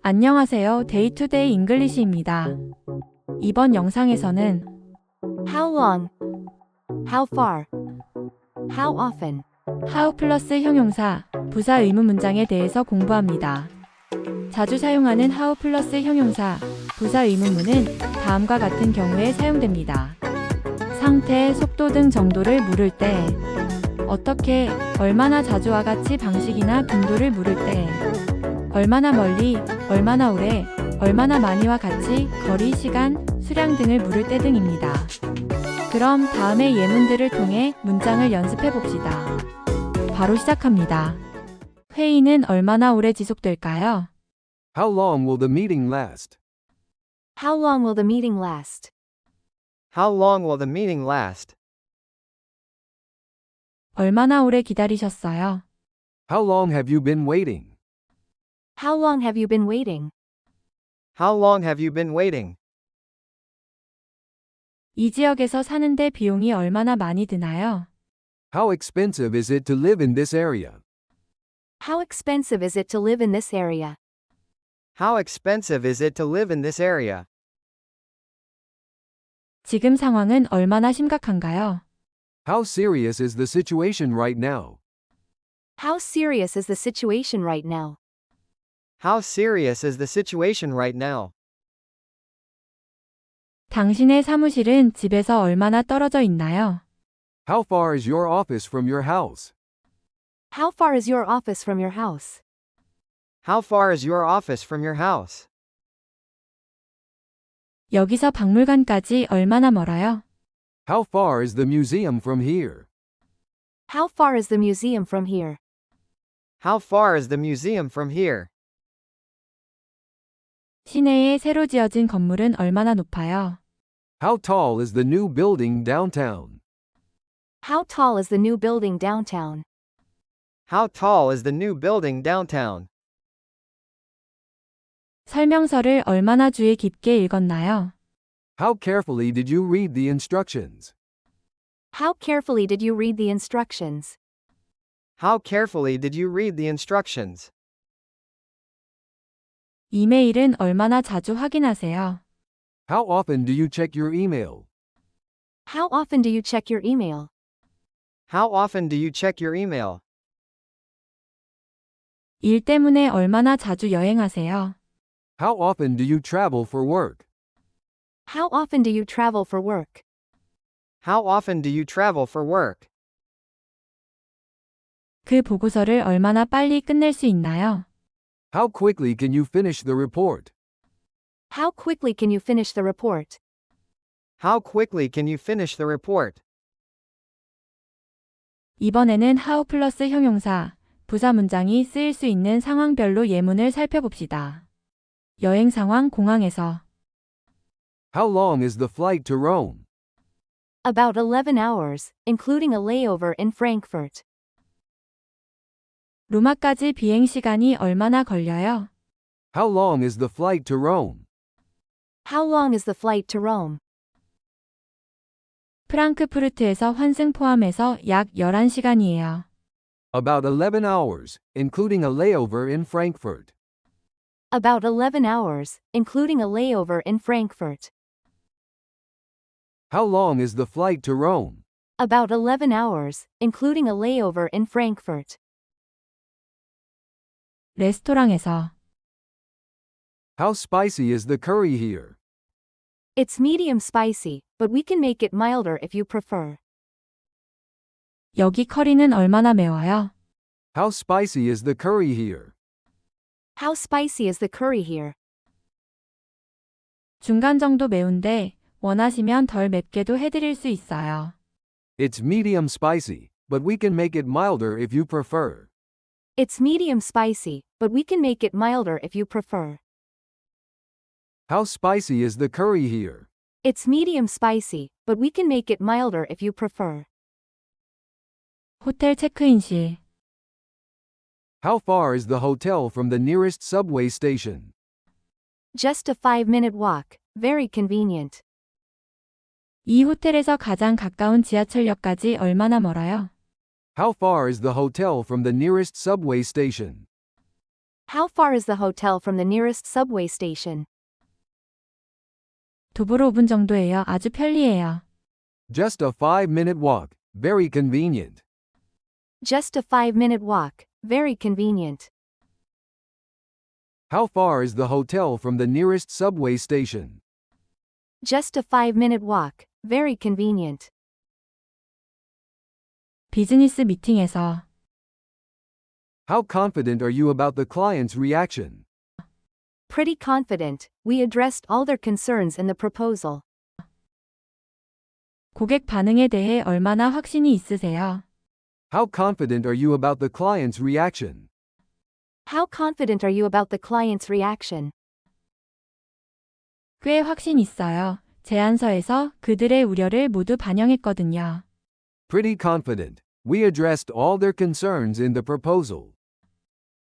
안녕하세요. 데이투데이 잉글리시입니다. 이번 영상에서는 How long? How far? How often? how 플러스 형용사, 부사 의문 문장에 대해서 공부합니다. 자주 사용하는 how 플러스 형용사, 부사 의문문은 다음과 같은 경우에 사용됩니다. 상태, 속도 등 정도를 물을 때, 어떻게, 얼마나 자주와 같이 방식이나 빈도를 물을 때, 얼마나 멀리, 얼마나 오래, 얼마나 많이와 같이 거리, 시간, 수량 등을 물을 때 등입니다. 그럼 다음의 예문들을 통해 문장을 연습해 봅시다. 바로 시작합니다. 회의는 얼마나 오래 지속될까요? How long will the meeting last? How long will the meeting last? How long will the meeting last? 얼마나 오래 기다리셨어요? How long have you been waiting? How long have you been waiting? How long have you been waiting? 이 지역에서 사는데 비용이 얼마나 많이 드나요? How expensive is it to live in this area? How expensive is it to live in this area? How expensive is it to live in this area? 지금 상황은 얼마나 심각한가요? How serious is the situation right now? How serious is the situation right now? How serious is the situation right now? 당신의 사무실은 집에서 얼마나 떨어져 있나요? How far is your office from your house? How far is your office from your house? How far is your office from your house? 여기서 박물관까지 얼마나 멀어요? How far is the museum from here? How far is the museum from here? How far is the museum from here? 시내에 새로 지어진 건물은 얼마나 높아요? How tall is the new building downtown? How tall is the new building downtown? How tall is the new building downtown? 설명서를 얼마나 주의 깊게 읽었나요? How carefully did you read the instructions? How carefully did you read the instructions? How carefully did you read the instructions? 이메일은 얼마나 자주 확인하세요? How often do you check your email? How often do you check your email? How often do you check your email? 일 때문에 얼마나 자주 여행하세요? How often do you travel for work? How often do you travel for work? How often do you travel for work? 그 보고서를 얼마나 빨리 끝낼 수 있나요? How quickly can you finish the report? How quickly can you finish the report? How quickly can you finish the report? 이번에는 how 플러스 형용사, 부사 문장이 쓰일 수 있는 상황별로 예문을 살펴봅시다. 여행 상황 공항에서 How long is the flight to Rome? About 11 hours, including a layover in Frankfurt. 로마까지 비행 시간이 얼마나 걸려요? How long is the flight to Rome? How long is the flight to Rome? 프랑크푸르트에서 환승 포함해서 약 11시간이에요. About 11 hours, including a layover in Frankfurt. About 11 hours, including a layover in Frankfurt. How long is the flight to Rome? About 11 hours, including a layover in Frankfurt. 레스토랑에서 How spicy is the curry here? It's medium spicy, but we can make it milder if you prefer. 여기 커리는 얼마나 매워요? How spicy is the curry here? How spicy is the curry here? 중간 정도 매운데 원하시면 덜 맵게도 해드릴 수 있어요. It's medium spicy, but we can make it milder if you prefer. It's medium spicy, but we can make it milder if you prefer. How spicy is the curry here? It's medium spicy, but we can make it milder if you prefer. 호텔 체크인실 How far is the hotel from the nearest subway station? Just a 5-minute walk, very convenient. 이 호텔에서 가장 가까운 지하철역까지 얼마나 멀어요? How far is the hotel from the nearest subway station? How far is the hotel from the nearest subway station? 도보로 5분 정도예요. 아주 편리해요. Just a 5-minute walk. Very convenient. Just a 5-minute walk. Very convenient. How far is the hotel from the nearest subway station? Just a 5-minute walk. Very convenient. 비즈니스 미팅에서 How confident are you about the client's reaction? Pretty confident. We addressed all their concerns in the proposal. 고객 반응에 대해 얼마나 확신이 있으세요? How confident are you about the client's reaction? How confident are you about the client's reaction? 꽤 확신 있어요. 제안서에서 그들의 우려를 모두 반영했거든요. Pretty confident. We addressed all their concerns in the proposal.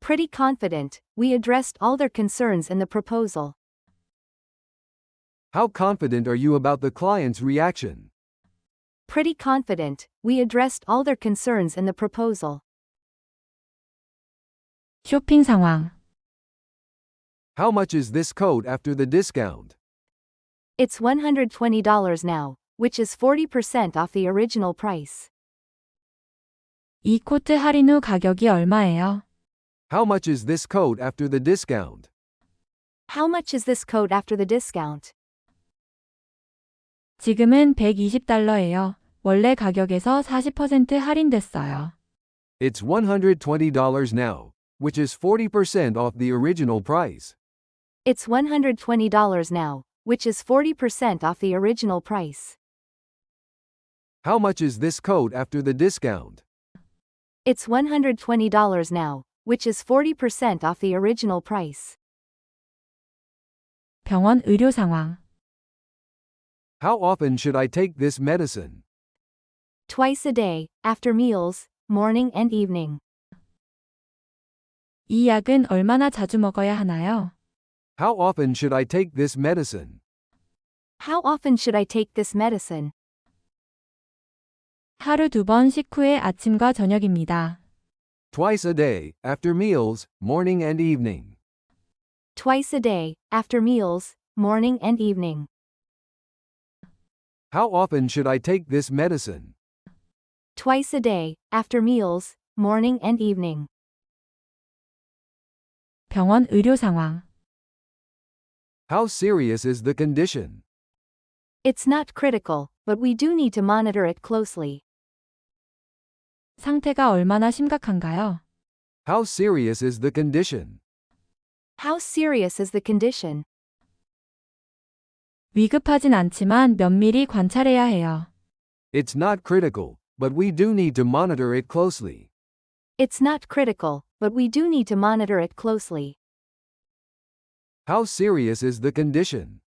Pretty confident. We addressed all their concerns in the proposal. How confident are you about the client's reaction? Pretty confident. We addressed all their concerns in the proposal. 쇼핑 상황. How much is this coat after the discount? It's $120 now, which is 40% off the original price. 이 코트 할인 후 가격이 얼마예요? How much is this coat after the discount? How much is this coat after the discount? 지금은 $120예요. 원래 가격에서 40% 할인됐어요. It's $120 now, which is 40% off the original price. It's $120 now, which is 40% off the original price. How much is this coat after the discount? It's $120 now, which is 40% off the original price. 병원 의료 상황. How often should I take this medicine? Twice a day, after meals, morning and evening. 이 약은 얼마나 자주 먹어야 하나요? How often should I take this medicine? How often should I take this medicine? 하루 2번 식후에 아침과 저녁입니다. Twice a day, after meals, morning and evening. Twice a day, after meals, morning and evening. How often should I take this medicine? Twice a day, after meals, morning and evening. 병원 의료 상황. How serious is the condition? It's not critical, but we do need to monitor it closely. 상태가 얼마나 심각한가요? How serious is the condition? How serious is the condition? 위급하진 않지만 면밀히 관찰해야 해요. It's not critical, but we do need to monitor it closely. It's not critical, but we do need to monitor it closely. How serious is the condition?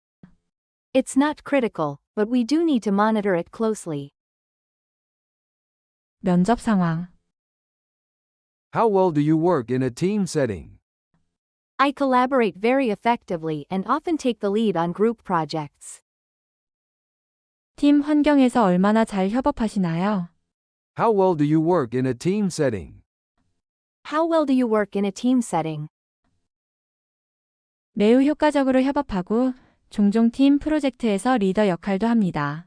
It's not critical, but we do need to monitor it closely. 면접 상황. How well do you work in a team setting? I collaborate very effectively and often take the lead on group projects. 팀 환경에서 얼마나 잘 협업하시나요? How well do you work in a team setting? How well do you work in a team setting? 매우 효과적으로 협업하고 종종 팀 프로젝트에서 리더 역할도 합니다.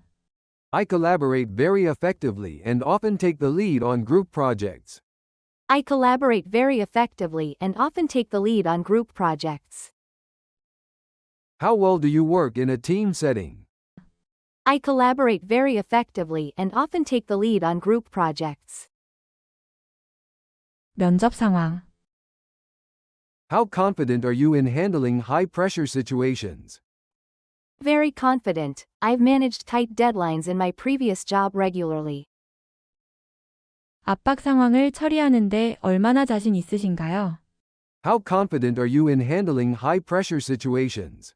I collaborate very effectively and often take the lead on group projects. I collaborate very effectively and often take the lead on group projects. How well do you work in a team setting? I collaborate very effectively and often take the lead on group projects. 면접 상황. How confident are you in handling high-pressure situations? Very confident. I've managed tight deadlines in my previous job regularly. 압박 상황을 처리하는데 얼마나 자신 있으신가요? How confident are you in handling high-pressure situations?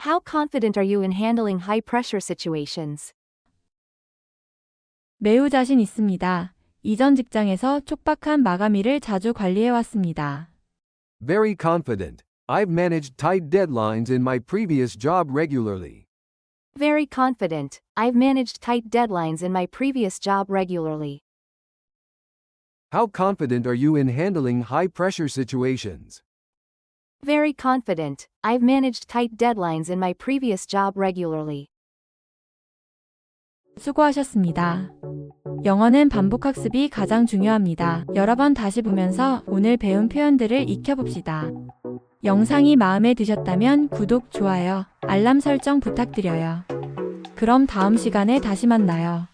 How confident are you in handling high-pressure situations? 매우 자신 있습니다. 이전 직장에서 촉박한 마감일을 자주 관리해왔습니다. Very confident. I've managed tight deadlines in my previous job regularly. Very confident. I've managed tight deadlines in my previous job regularly. How confident are you in handling high pressure situations? Very confident. I've managed tight deadlines in my previous job regularly. 수고하셨습니다. 영어는 반복 학습이 가장 중요합니다. 여러 번 다시 보면서 오늘 배운 표현들을 익혀봅시다. 영상이 마음에 드셨다면 구독, 좋아요, 알람 설정 부탁드려요. 그럼 다음 시간에 다시 만나요.